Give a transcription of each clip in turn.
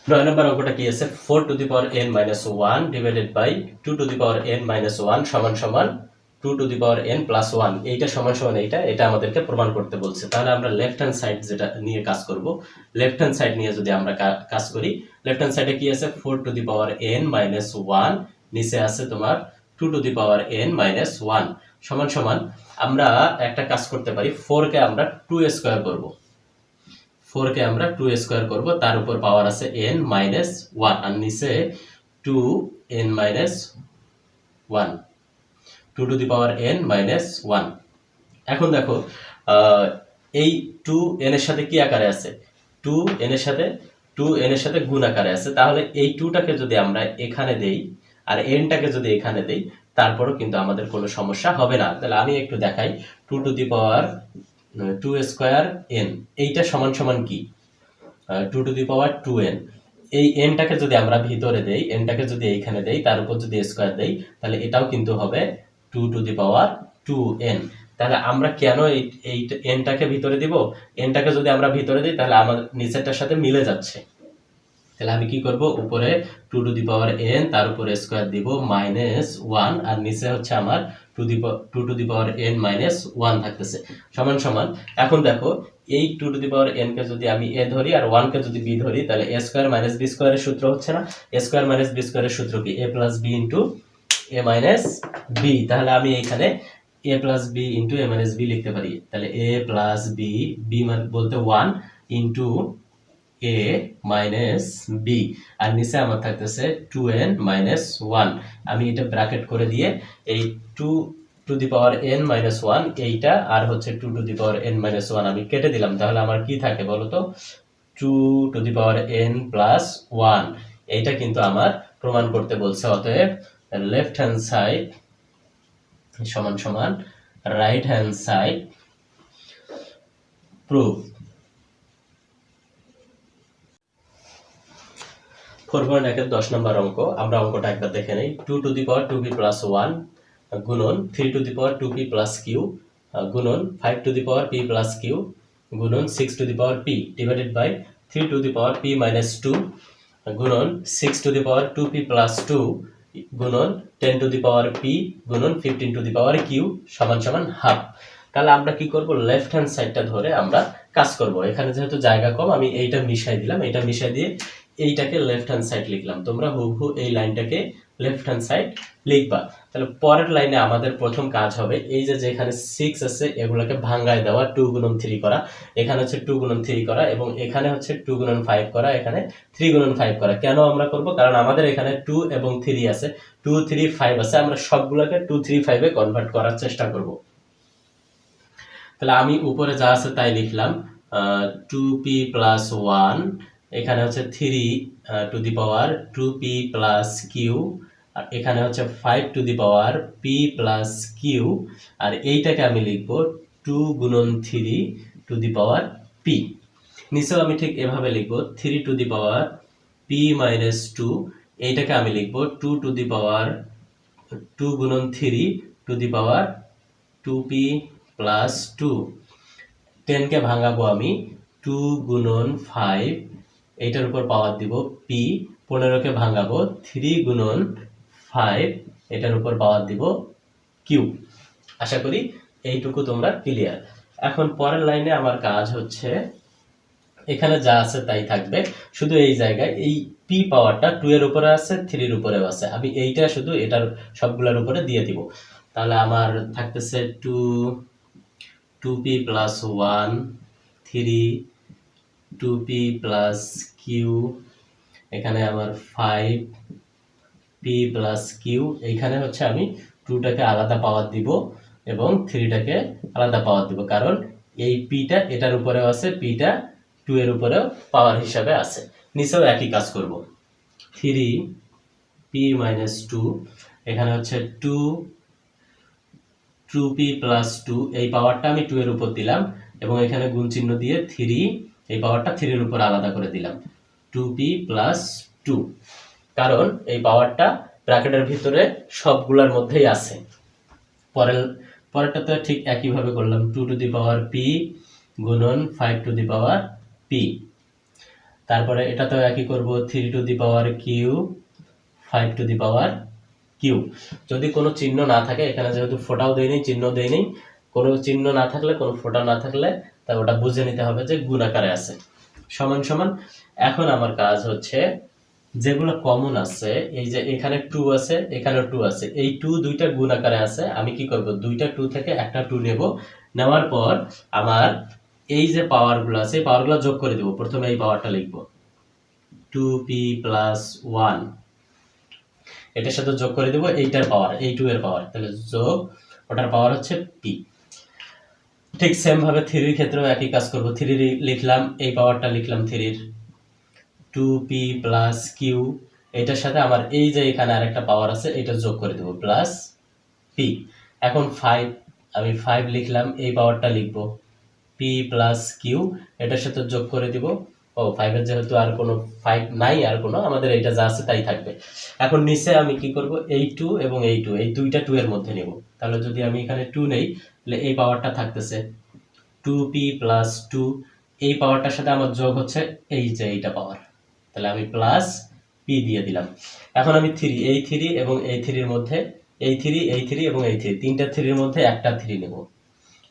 9 নম্বর অঙ্কটা কি আছে 4 to the power n minus 1 divided by 2 to the power n minus 1 সমান সমান 2 to the power n plus 1 এইটা সমান সমান এটা আমাদেরকে প্রমাণ করতে বলছে। তাহলে আমরা লেফট হ্যান্ড সাইড যেটা নিয়ে কাজ করব, লেফট হ্যান্ড সাইড নিয়ে যদি আমরা কাজ করি, লেফট হ্যান্ড সাইডে কি আছে 4 to the power n minus 1, নিচে আছে তোমার 2 to the power n minus 1 সমান সমান আমরা একটা কাজ করতে পারি, 4 কে আমরা 2 স্কয়ার করব। 4 কে আমরা 2 স্কয়ার করব, তার উপর পাওয়ার আছে n মাইনাস 1 আর নিচে 2n minus 1, 2 to the power n minus 1। এখন দেখো এই 2n এর সাথে কি আকারে আছে, 2n এর সাথে 2n এর সাথে গুণ আকারে আছে। তাহলে এই 2টাকে যদি আমরা এখানে দেই আর n-টাকে যদি এখানে দেই, তারপরও কিন্তু আমাদের কোনো সমস্যা হবে না। তাহলে আমি একটু দেখাই, 2 to the power 2 square n, এইটা সমান সমান কি 2 টু দি পাওয়ার 2n। এই n-টাকে যদি আমরা ভিতরে দেই, n-টাকে যদি এইখানে দেই, তার উপর যদি স্কয়ার দেই, তাহলে এটাও কিন্তু হবে 2 টু দি পাওয়ার 2n। তাহলে আমরা কেন এই n-টাকে ভিতরে দিব, n-টাকে যদি আমরা ভিতরে দিই তাহলে আমাদের নিচেরটার সাথে মিলে যাচ্ছে। তাহলে আমি কি করব, উপরে 2 টু দি পাওয়ার n, তার উপরে স্কয়ার দিব মাইনাস 1 আর নিচে হচ্ছে আমার 2 to the power n minus 1 থাকতেছে সমান সমান। এখন দেখো এই 2 টু দি পাওয়ার n কে যদি আমি a ধরি আর 1 কে যদি b ধরি, তাহলে a স্কয়ার মাইনাস b স্কয়ারের সূত্র হচ্ছে না, a স্কয়ার মাইনাস b স্কয়ারের সূত্র কি a plus b into a minus b। তাহলে আমি এখানে a plus b into a minus b লিখতে পারি। তাহলে a প্লাস b, b মানে বলতে 1 ইনটু a মাইনাস b আর নিচে আমার থাকতেছে 2n মাইনাস 1। আমি এটা ব্র্যাকেট করে দিয়ে এই 2 to the power n minus 1 এইটা আর হচ্ছে 2 to the power n minus 1 আমি কেটে দিলাম। তাহলে আমার কি থাকে বলো তো, 2 to the power n plus 1। এইটা কিন্তু আমার প্রমাণ করতে বলছে। অতএব লেফট হ্যান্ড সাইড সমান সমান রাইট হ্যান্ড সাইড প্রুফ। 4.1 10 নম্বর অঙ্ক, আমরা অঙ্কটা একবার দেখে নেই। 2 to the power 2p plus 1 গুণন 3 to the power 2p plus q গুণন 5 to the power p plus q গুণন 6 to the power p divided by 3 to the power p minus 2 গুণন 6 to the power 2p plus 2 গুণন 10 two the power p গুণন 15 two the power q সমান সমান half. তাহলে আমরা কি করব, লেফট হ্যান্ড সাইডটা ধরে আমরা কাজ করব। এখানে যেহেতু জায়গা কম, আমি এইটা মিশাই দিলাম, এইটা মিশাই দিয়ে এইটাকে লেফট হ্যান্ড সাইড লিখলাম। তোমরা হুবহু এই লাইনটাকে লেফট হ্যান্ড সাইড লিখবা। তাহলে পরের লাইনে আমাদের প্রথম কাজ হবে, এই যে যেখানে 6 আছে এগুলোকে ভাঙায় দেওয়া, 2 গুণন 3 করা, এখানে হচ্ছে 2 গুণন 3 করা এবং এখানে হচ্ছে 2 গুণন 5 করা, এখানে 3 গুণন 5 করা। কেন আমরা করব, কারণ আমাদের এখানে 2 এবং 3 আছে, 2 3 5 আছে, আমরা সবগুলোকে 2 3 5 এ কনভার্ট করার চেষ্টা করব। তাহলে আমি উপরে যা আছে তাই লিখলাম, 2p প্লাস 1, এখানে হচ্ছে 3 to the power 2p plus q, আর এখানে হচ্ছে 5 to the power p plus q, আর এইটাকে আমি লিখব 2 গুণন 3 টু দি পাওয়ার p। নিচেও আমি ঠিক এভাবে লিখব 3 to the power p minus 2, এইটাকে আমি লিখব 2 টু দি পাওয়ার 2 গুণন 3 to the power 2p plus 2। 10 কে ভাঙাবো আমি 2 গুণন 5, এইটার উপর পাওয়ার দিব p। 15 কে ভাঙাবো 3 গুণন 5, এটার উপর পাওয়ার দিব q। আশা করি এইটুকু তোমরা ক্লিয়ার। এখন পরের লাইনে আমার কাজ হচ্ছে, এখানে যা আছে তাই থাকবে, শুধু এই জায়গায় এই p পাওয়ারটা 2 এর উপরে আছে, 3 এর উপরেও আছে, আমি এইটা শুধু এটার সবগুলোর উপরে দিয়ে দিব। তাহলে আমার থাকতেছে 2p plus 1 3 2p plus q, এখানে আমার 5p প্লাস q, এইখানে হচ্ছে আমি 2টাকে আলাদা পাওয়ার দিব এবং 3টাকে আলাদা পাওয়ার দিব, কারণ এই pটা এটার উপরেও আছে, pটা 2 এর উপরেও পাওয়ার হিসাবে আছে। নিচেও একই কাজ করব, 3p মাইনাস 2, এখানে হচ্ছে 2p প্লাস 2, এই পাওয়ারটা আমি 2 এর উপর দিলাম এবং এখানে গুণ চিহ্ন দিয়ে 3, এই পাওয়ারটা 3 এর উপর আলাদা করে দিলাম, 2p প্লাস 2, কারণ এই পাওয়ারটা ব্র্যাকেটের ভিতরে সবগুলোর মধ্যেই আছে। পরেরটাতে ঠিক একইভাবে করলাম, 2 টু দি পাওয়ার p গুণন 5 টু দি পাওয়ার p। তারপরে এটাতেও একই করব, 3 to the power q 5 to the power q. যদি কোনো চিহ্ন না থাকে, এখানে যেহেতু ফোঁটাও দেয়নি, চিহ্ন দেয়নি, কোনো চিহ্ন না থাকলে, কোনো ফোঁটা না থাকলে, তা ওটা বুঝে নিতে হবে যে গুণ আকারে আছে। সমান সমান। এখন আমার কাজ হচ্ছে যেগুলো কমন আছে, এই যে এখানে 2 আছে, এখানে 2 আছে, এই 2 দুইটা গুণ আকারে আছে, আমি কি করব, দুইটা 2 থেকে একটা 2 নেব, নেওয়ার পর আমার এই যে পাওয়ারগুলো আছে, এই পাওয়ারগুলো যোগ করে দেব। প্রথমে এই পাওয়ারটা লিখব 2p প্লাস 1, এটার সাথে যোগ করে দেব এইটার পাওয়ার, এই 2 এর পাওয়ার, তাহলে যোগ, ওটার পাওয়ার হচ্ছে p। ঠিক সেম ভাবে 3 এর ক্ষেত্রেও একই কাজ করব, 3 লিখলাম, এই পাওয়ারটা লিখলাম 3 এর 2p প্লাস কিউ, এটার সাথে আমার এই যে এখানে আরেকটা পাওয়ার আছে, এটা যোগ করে দেব প্লাস p। এখন 5, আমি 5 লিখলাম, এই পাওয়ারটা লিখব p প্লাস কিউ, এটার সাথে যোগ করে দিব। ও 5 এর যেহেতু আর কোনো 5 নাই, আর কোনো, আমাদের এটা যা আছে তাই থাকবে। এখন নিচে আমি কি করব, এই 2 এবং এই 2, এই দুইটা 2 এর মধ্যে নেব। তাহলে যদি আমি এখানে 2 নেই, তাহলে এই পাওয়ারটা থাকতেছে 2p প্লাস 2, এই পাওয়ারটার সাথে আমার যোগ হচ্ছে এই যে এইটা পাওয়ার, তাহলে আমি প্লাস p দিয়ে দিলাম। এখন আমি 3, এই 3 এবং এই 3 এর মধ্যে, এই 3, এই 3 এবং এই 3, তিনটা 3 এর মধ্যে একটা 3 নেব।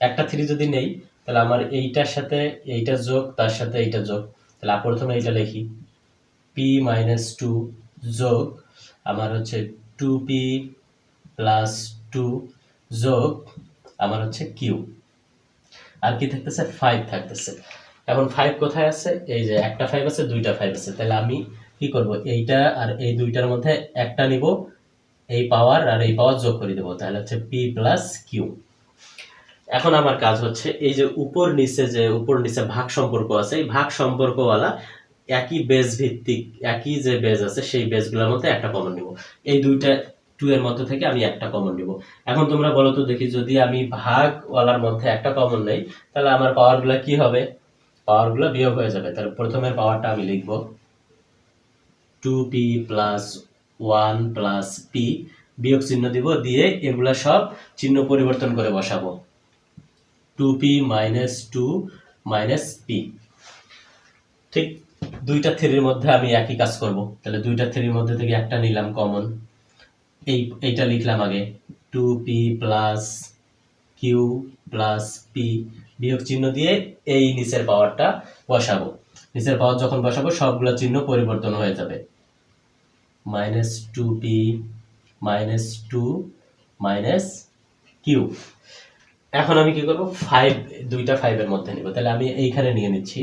একটা 3 যদি নেই, তাহলে আমার এইটার সাথে এইটা যোগ, তার সাথে এইটা যোগ, তাহলে প্রথমে এইটা লিখি p মাইনাস 2 যোগ আমার হচ্ছে 2p প্লাস 2 যোগ আমার হচ্ছে q, আর কি থাকতেছে 5 থাকতেছে। এখন 5 কোথায় আছে, এই যে একটা 5 আছে, দুইটা 5 আছে, তাহলে আমি কি করব, এইটা আর এই দুইটার মধ্যে একটা নিব, এই পাওয়ার আর এই পাওয়ার যোগ করে দেব, তাহলে হচ্ছে p প্লাস কিউ। এখন আমার কাজ হচ্ছে এই যে উপর নিচে, যে উপর নিচে ভাগ সম্পর্ক আছে, এই ভাগ সম্পর্কওয়ালা একই বেজ ভিত্তিক, একই যে বেজ আছে সেই বেজগুলোর মধ্যে একটা কমন নিব। এই দুইটা 2 এর মধ্যে থেকে আমি একটা কমন নিব। এখন তোমরা বলো তো দেখি, যদি আমি ভাগওয়ালার মধ্যে একটা কমন নেই, তাহলে আমার পাওয়ারগুলো কি হবে, পাওয়ারগুলো বিয়োগ হয়ে যাবে। তাহলে প্রথমের পাওয়ারটা আমি লিখব 2p প্লাস 1 প্লাস p, বিয়োগ চিহ্ন দিব, দিয়ে এগুলা সব চিহ্ন পরিবর্তন করে বসাবো, 2p মাইনাস 2 মাইনাস p। ঠিক দুইটা 3 এর মধ্যে আমি একই কাজ করব, তাহলে দুইটা 3 এর মধ্যে থেকে একটা নিলাম কমন, এইটা লিখলাম আগে 2p plus Q plus p, বিয়োগ চিহ্ন দিয়ে এই নিচের পাওয়ারটা বসাবো। নিচের পাওয়ার যখন বসাবো সবগুলো চিহ্ন পরিবর্তন হয়ে যাবে, minus 2p minus 2 minus Q. এখন আমি কি করব, 5, দুইটা 5 এর মধ্যে নিব, তাহলে আমি এইখানে নিয়ে নিচ্ছি।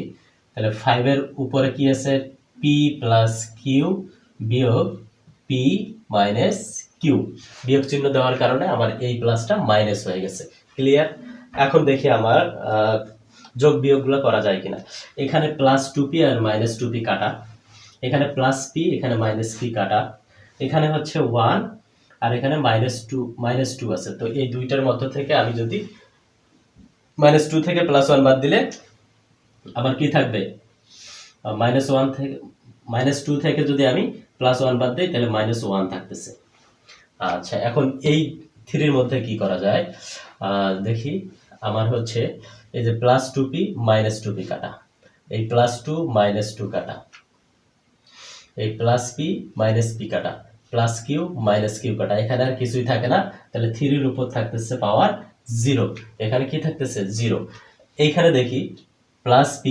তাহলে 5 এর উপরে কি আছে, p প্লাস কিউ বিয়োগ p মাইনাস কিউ, বিয়োগ চিহ্ন দেওয়ার কারণে আমার এই প্লাসটা মাইনাস হয়ে গেছে। ক্লিয়ার? এখন দেখি আমার যোগ বিয়োগগুলো করা যায় কিনা। এখানে প্লাস 2p আর মাইনাস 2p কাটা, এখানে প্লাস p, এখানে মাইনাস p কাটা, এখানে হচ্ছে 1 আর এখানে মাইনাস 2 আছে, তো এই দুইটার মধ্য থেকে আমি যদি মাইনাস 2 থেকে প্লাস 1 বাদ দিলে আবার কি থাকবে, মাইনাস 1 থেকে মাইনাস 2 থেকে যদি আমি প্লাস 1 বাদ দিই, তাহলে মাইনাস 1 থাকতেছে। আচ্ছা, এখন এই 3 এর মধ্যে কি করা যায় দেখি। আমার হচ্ছে এই যে প্লাস 2p মাইনাস 2p কাটা, এই প্লাস 2 মাইনাস 2 কাটা, এই প্লাস p মাইনাস p কাটা, প্লাস কিউ মাইনাস কিউ কাটা, এখানে আর কিছুই থাকে না। তাহলে 3 এর উপর থাকতেছে পাওয়ার 0, এখানে কি থাকতেছে 0। এইখানে দেখি প্লাস p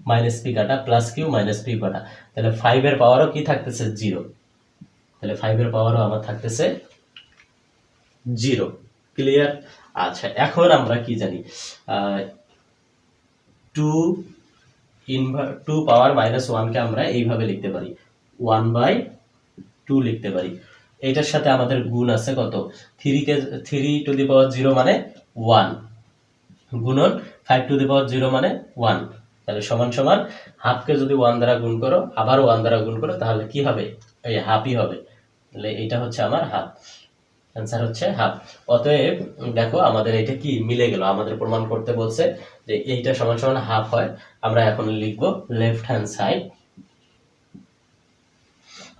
মাইনাস p কাটা, প্লাস কিউ মাইনাস p কাটা, তাহলে 5 এর পাওয়ারও কি থাকতেছে 0, তাহলে 5 এর পাওয়ারও আমার থাকতেছে 0। ক্লিয়ার? আচ্ছা, এখন আমরা কি জানি, 2 পাওয়ার মাইনাস 1 কে আমরা এইভাবে লিখতে পারি, 1/2 লিখতে পারি। এটার সাথে আমাদের গুণ আছে কত, 3 টু দি পাওয়ার 0 মানে 1, গুণন 5 টু দি পাওয়ার 0 মানে 1, তাহলে সমান সমান হাফকে যদি 1 দ্বারা গুণ করো, আবার 1 দ্বারা গুণ করো, তাহলে কি হবে, এই হাফই হবে। তাহলে এটা হচ্ছে আমার হাফ, অ্যান্সার হচ্ছে হাফ। অতএব দেখো আমাদের এটা কি মিলে গেল, আমাদের প্রমাণ করতে বলছে যে এইটা সমান সমান হাফ হয়। আমরা এখন লিখবো লেফট হ্যান্ড সাইড,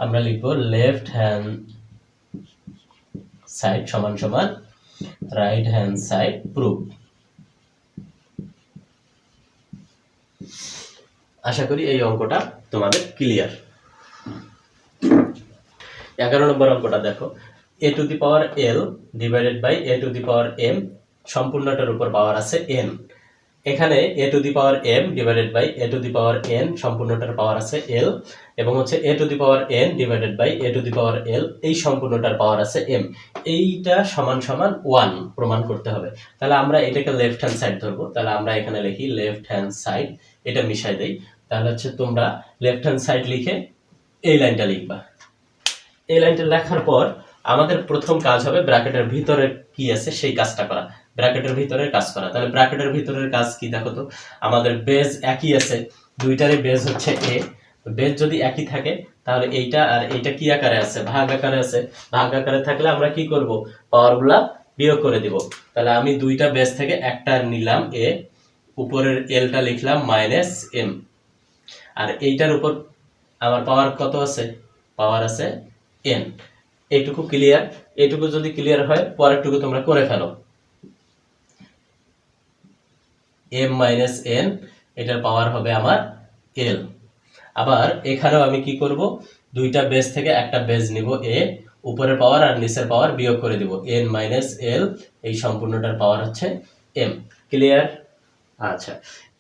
আমরা লিখবো লেফট হ্যান্ড সাইড সমান সমান রাইট হ্যান্ড সাইড প্রুফ। আশা করি এই অঙ্কটা তোমাদের ক্লিয়ার। 11 নম্বর অঙ্কটা দেখো, a to the power l divided by a to the power m সম্পূর্ণটার উপর পাওয়ার আছে n। এখানে a to the power m divided by a to the power n সম্পূর্ণটার পাওয়ার আছে l, এবং হচ্ছে a to the power n divided by a to the power l এই সম্পূর্ণটার power আছে m। এইটা সমান সমান 1 প্রমাণ করতে হবে। তাহলে আমরা এটাকে লেফট হ্যান্ড সাইড ধরবো। তাহলে আমরা এখানে লিখি লেফট হ্যান্ড সাইড, এটা মিশাই দেই। তাহলে হচ্ছে তোমরা লেফট হ্যান্ড সাইড লিখে এই লাইনটা লিখবা। এই লাইনটা লেখার পর আমাদের প্রথম কাজ হবে ব্র্যাকেটের ভিতরে কি আছে সেই কাজটা করা, ব্র্যাকেটের ভিতরের কাজ করা। তাহলে ব্র্যাকেটের ভিতরের কাজ কি দেখো তো, আমাদের বেজ একই আছে, দুইটারই বেজ হচ্ছে a। বেজ যদি একই থাকে তাহলে এইটা আর এইটা কি আকারে আছে, ভাগ আকারে আছে। ভাগ আকারে থাকলে আমরা কি করব, পাওয়ারগুলা বিয়োগ করে দিব। তাহলে আমি দুইটা বেজ থেকে একটা নিলাম a, উপরের এলটা লিখলাম মাইনাস m, আর এইটার উপর আমার পাওয়ার কত আছে, পাওয়ার আছে n। এইটুকু ক্লিয়ার। এইটুকু যদি ক্লিয়ার হয় পরেরটুকু তোমরা করে ফেলো। m মাইনাস n, এটার পাওয়ার হবে আমার l। আবার এখানেও আমি কি করব, দুইটা বেজ থেকে একটা বেজ নিব a, উপরের পাওয়ার আর নিচের পাওয়ার বিয়োগ করে দিব, n মাইনাস l এই সম্পূর্ণটার পাওয়ার হচ্ছে m। ক্লিয়ার? আচ্ছা,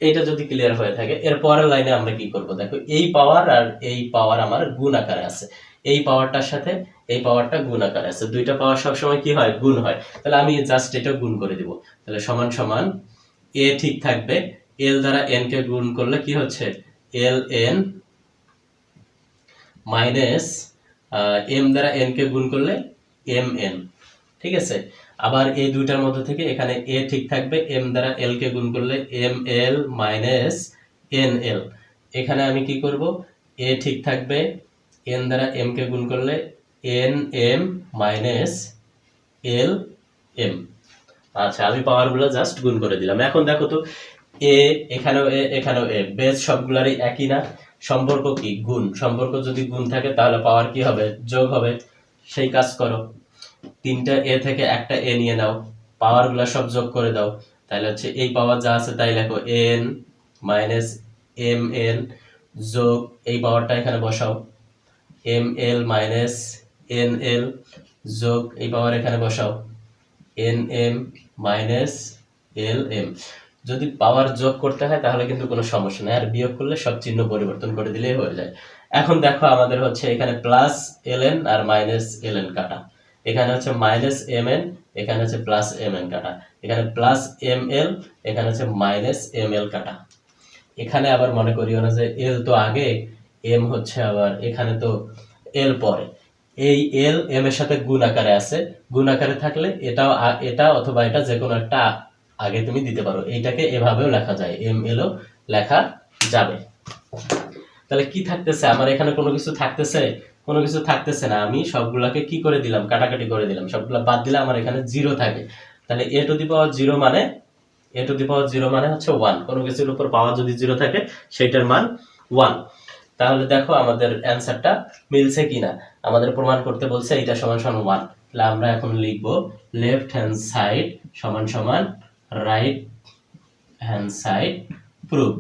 এইটা যদি ক্লিয়ার হয়ে থাকে এর পরের লাইনে আমরা কি করব দেখো, এই পাওয়ার আর এই পাওয়ার আমার গুণ আকারে আছে, এই পাওয়ারটার সাথে এই পাওয়ারটা গুণ আকারে আছে। দুইটা পাওয়ার সবসময় কি হয়, গুণ হয়। তাহলে আমি জাস্ট এটা গুণ করে দিব। তাহলে সমান সমান a ঠিক থাকবে, l দ্বারা n কে গুণ করলে কি হচ্ছে ln মাইনাস m দ্বারা n কে গুণ করলে mn। ঠিক আছে, আবার এই দুইটার মধ্যে থেকে এখানে a ঠিক থাকবে, m দ্বারা l কে গুণ করলে ml মাইনাস nl। এখানে আমি কি করব, a ঠিক থাকবে, n দ্বারা m কে গুণ করলে nm মাইনাস lm। আচ্ছা, আমি পাওয়ারগুলো জাস্ট গুণ করে দিলাম। এখন দেখো তো, a এখানেও a এখানেও a, বেস সবগুলারই একই না? সম্পর্ক কি, গুণ। সম্পর্ক যদি গুণ থাকে তাহলে পাওয়ার কি হবে, যোগ হবে। সেই কাজ করো, তিনটা a থেকে একটা a নিয়ে নাও, পাওয়ারগুলো সব যোগ করে দাও। তাহলে হচ্ছে এই পাওয়ার যা আছে তাই লেখো, n মাইনাস mn যোগ এই পাওয়ারটা এখানে বসাও, ml মাইনাস nl যোগ এই পাওয়ার এখানে বসাও, nm মাইনাস lm। যদি পাওয়ার যোগ করতে হয় তাহলে কিন্তু কোনো সমস্যা নেই, আর বিয়োগ করলে সব চিহ্ন পরিবর্তন করে দিলেই হয়ে যায়। এখন দেখো আমাদের হচ্ছে এখানে প্লাস ln আর মাইনাস ln কাটা, এখানে হচ্ছে মাইনাস mn, এখানে হচ্ছে প্লাস mn কাটা, এখানে প্লাস ml, এখানে হচ্ছে মাইনাস ml কাটা। এখানে আবার মনে করিও না যে l তো আগে, m হচ্ছে আবার এখানে তো l পরে। এই l m এর সাথে গুণ আকারে আছে, গুণ আকারে থাকলে এটাও এটা অথবা এটা যে কোনো একটা আগে তুমি দিতে পারো। এইটাকে এভাবেও লেখা যায়, ml ও লেখা যাবে। তাহলে কি থাকতেছে আমার এখানে, কোনো কিছু থাকতেছে, কোনো কিছু থাকতেছে না। আমি সবগুলাকে কি করে দিলাম, কাটাকাটি করে দিলাম, সবগুলা বাদ দিলে আমার এখানে 0 থাকে। তাহলে a টু দি পাওয়ার 0 মানে, a টু দি পাওয়ার 0 মানে হচ্ছে 1। কোনো কিছুর উপর পাওয়ার যদি 0 থাকে সেটার মান 1। তাহলে দেখো আমাদের অ্যানসারটা মিলছে কিনা, আমাদের প্রমাণ করতে বলছে এটা সমান সমান 1। তাহলে আমরা এখন লিখব লেফট হ্যান্ড সাইড সমান সমান রাইট হ্যান্ড সাইড প্রুভ।